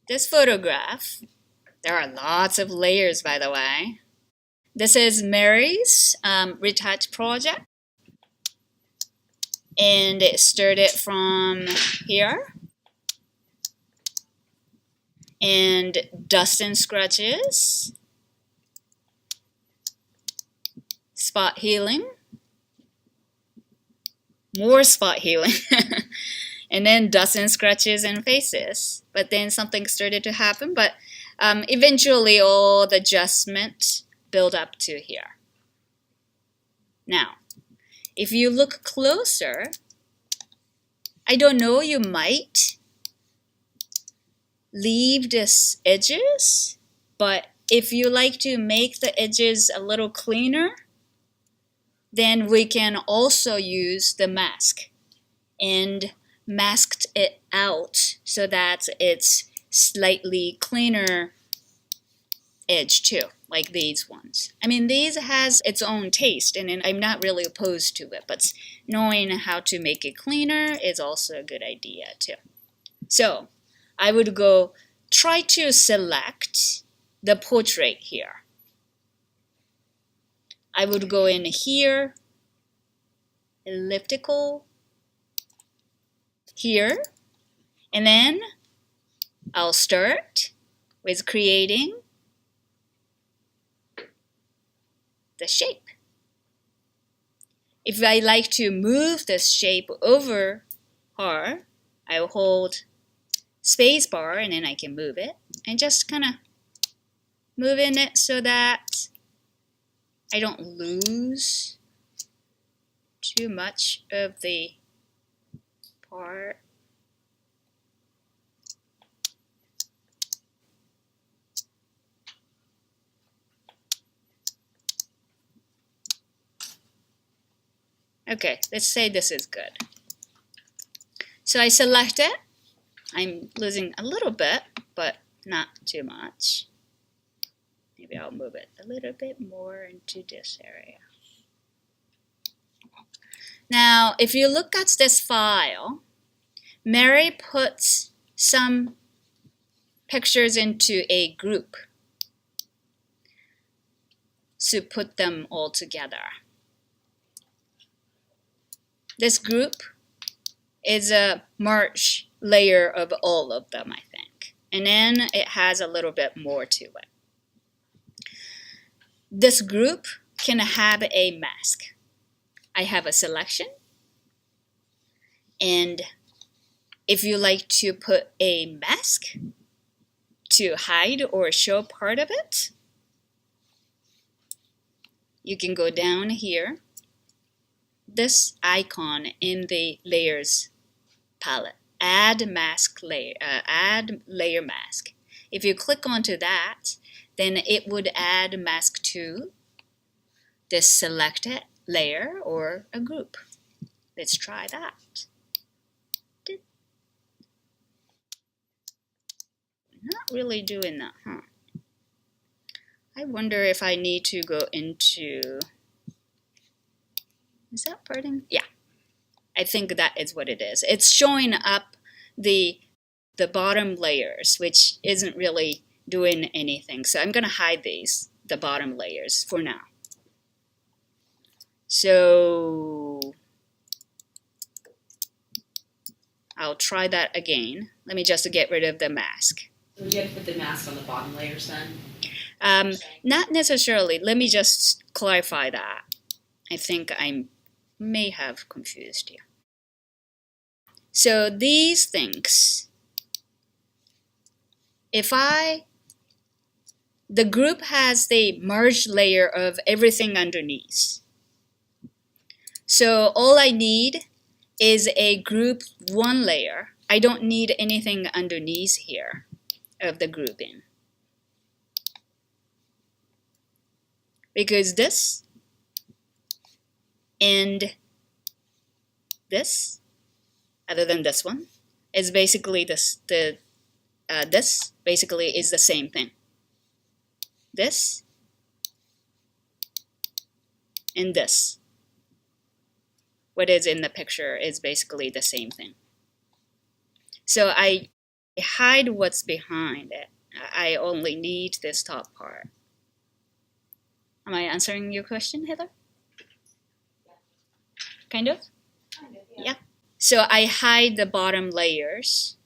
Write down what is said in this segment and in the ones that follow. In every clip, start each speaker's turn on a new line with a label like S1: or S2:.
S1: this photograph, there are lots of layers, by the way. This is Mary's retouch project. And it started from here. And dust and scratches. Spot healing. More spot healing. And then dust and scratches and faces. But then something started to happen. But eventually all the adjustment built up to here. Now, if you look closer, I don't know, you might leave these edges, but if you like to make the edges a little cleaner, then we can also use the mask and masked it out so that it's slightly cleaner edge too, like these ones. I mean, these has its own taste, and I'm not really opposed to it, but knowing how to make it cleaner is also a good idea too. So I would go try to select the portrait here. I would go in here, elliptical, here, and then I'll start with creating the shape. If I like to move this shape over her, I'll hold space bar and then I can move it and just kind of move in it so that I don't lose too much of the part. Okay, let's say this is good. So I select it. I'm losing a little bit, but not too much. Maybe I'll move it a little bit more into this area. Now, if you look at this file, Mary puts some pictures into a group to put them all together. This group is a merge layer of all of them, I think. And then it has a little bit more to it. This group can have a mask. I have a selection. And if you like to put a mask to hide or show part of it, you can go down here. This icon in the layers palette, add mask layer, add layer mask. If you click onto that, then it would add mask to this selected layer or a group. Let's try that. Not really doing that, huh? I wonder if I need to go into, is that parting? Yeah, I think that is what it is. It's showing up the bottom layers, which isn't really doing anything. So I'm going to hide these, the bottom layers, for now. So I'll try that again. Let me just get rid of the mask.
S2: So you have to put the mask on the bottom layers then?
S1: Not necessarily. Let me just clarify that. I think I may have confused you. So these things, the group has the merged layer of everything underneath. So all I need is a group one layer. I don't need anything underneath here of the grouping. Because this and this, other than this one, is basically this basically is the same thing. This and this, what is in the picture, is basically the same thing. So I hide what's behind it. I only need this top part. Am I answering your question, Heather? Kind of?
S2: Kind of,
S1: Yeah. So I hide the bottom layers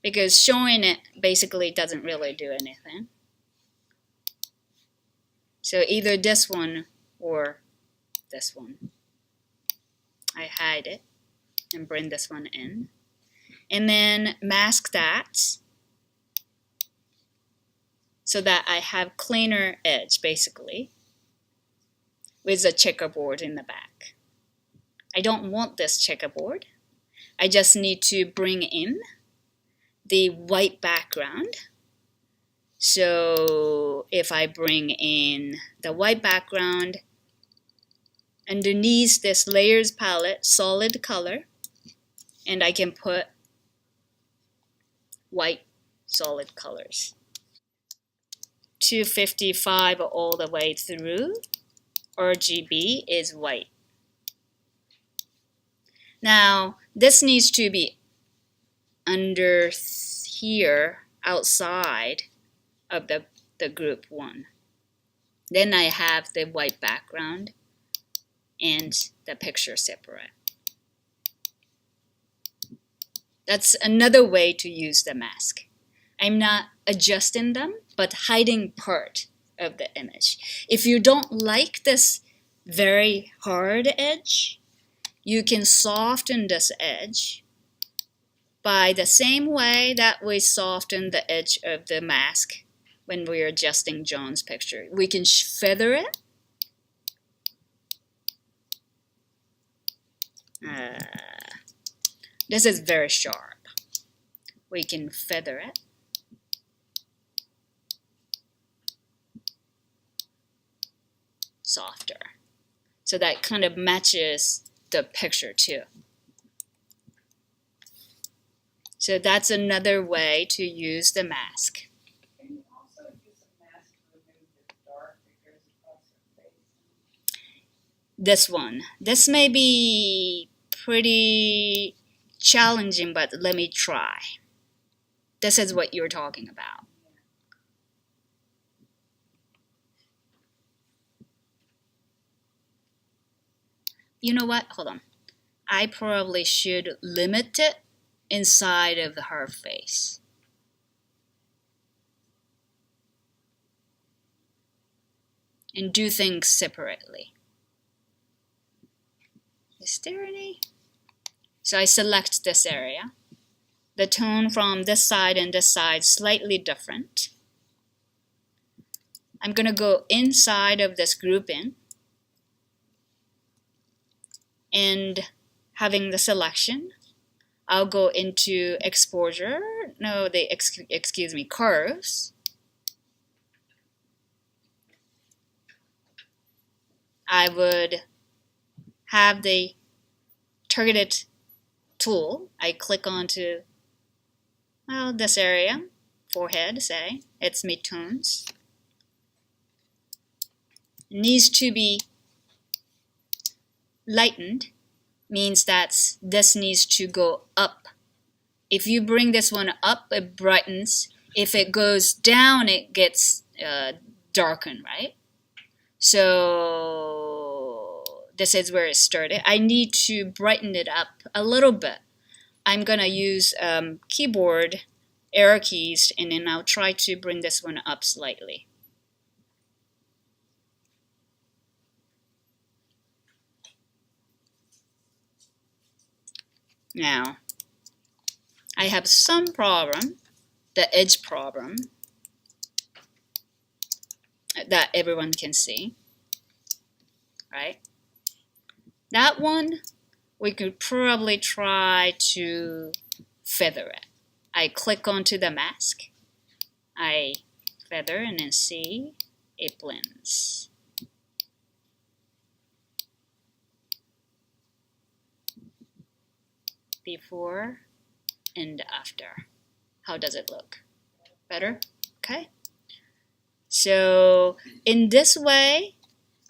S1: because showing it basically doesn't really do anything. So either this one or this one. I hide it and bring this one in. And then mask that so that I have cleaner edge basically with a checkerboard in the back. I don't want this checkerboard. I just need to bring in the white background. So if I bring in the white background underneath this layers palette, solid color, and I can put white solid colors. 255 all the way through. RGB is white. Now, this needs to be under here, outside of the group 1. Then I have the white background and the picture separate. That's another way to use the mask. I'm not adjusting them, but hiding part of the image. If you don't like this very hard edge, you can soften this edge by the same way that we soften the edge of the mask when we're adjusting John's picture. We can feather it. This is very sharp. We can feather it. Softer. So that kind of matches the picture too. So that's another way to use the mask.
S3: Can you also use a mask to remove the dark that goes across her face?
S1: This one. This may be pretty challenging, but let me try. This is what you're talking about. You know what? Hold on. I probably should limit it inside of her face. And do things separately. Is there any? So I select this area. The tone from this side and this side slightly different. I'm going to go inside of this grouping. And having the selection, I'll go into exposure, curves. I would have the targeted tool. I click onto, this area, forehead, say, it's midtones. It needs to be lightened, means that this needs to go up. If you bring this one up, it brightens. If it goes down, it gets darkened, right? So this is where it started. I need to brighten it up a little bit. I'm going to use keyboard arrow keys, and then I'll try to bring this one up slightly. Now, I have some problem, the edge problem, that everyone can see, right? That one, we could probably try to feather it. I click onto the mask, I feather, and then see, it blends. Before and after. How does it look? Better? Okay. So in this way,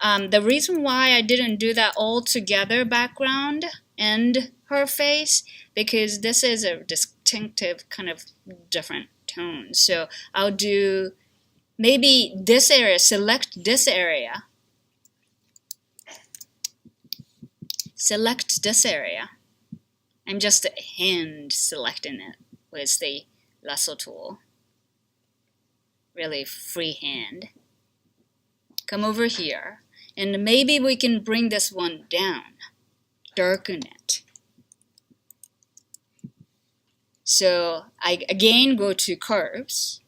S1: the reason why I didn't do that all together background and her face, because this is a distinctive kind of different tone. So I'll do maybe this area, select this area, select this area. I'm just hand selecting it with the lasso tool, really freehand. Come over here, and maybe we can bring this one down, darken it. So I again go to curves,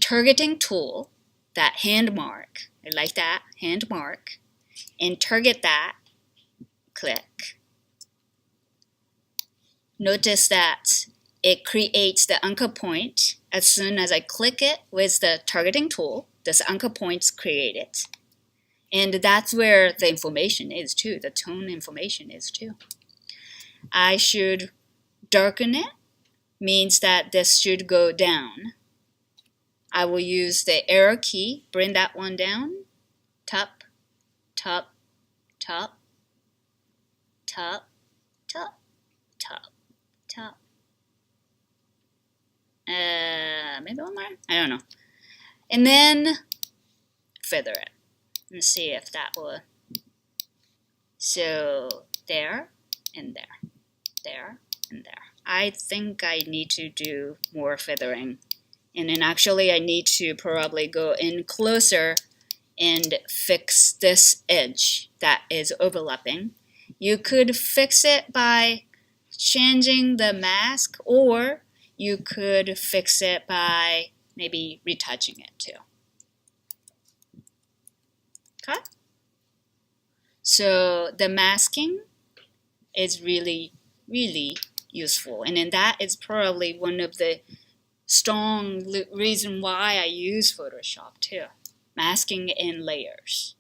S1: targeting tool, that hand mark, I like that, hand mark, and target that, click. Notice that it creates the anchor point as soon as I click it with the targeting tool. This anchor point's created. And that's where the information is too, the tone information is too. I should darken it, means that this should go down. I will use the arrow key, bring that one down, top, top, top, top, top, top, top. Maybe one more? I don't know. And then feather it and see if that will. So there and there, there and there. I think I need to do more feathering. And then actually I need to probably go in closer and fix this edge that is overlapping. You could fix it by changing the mask, or you could fix it by maybe retouching it too. Okay? So the masking is really, really useful. And then that is probably one of the strong reason why I use Photoshop too. Masking in layers.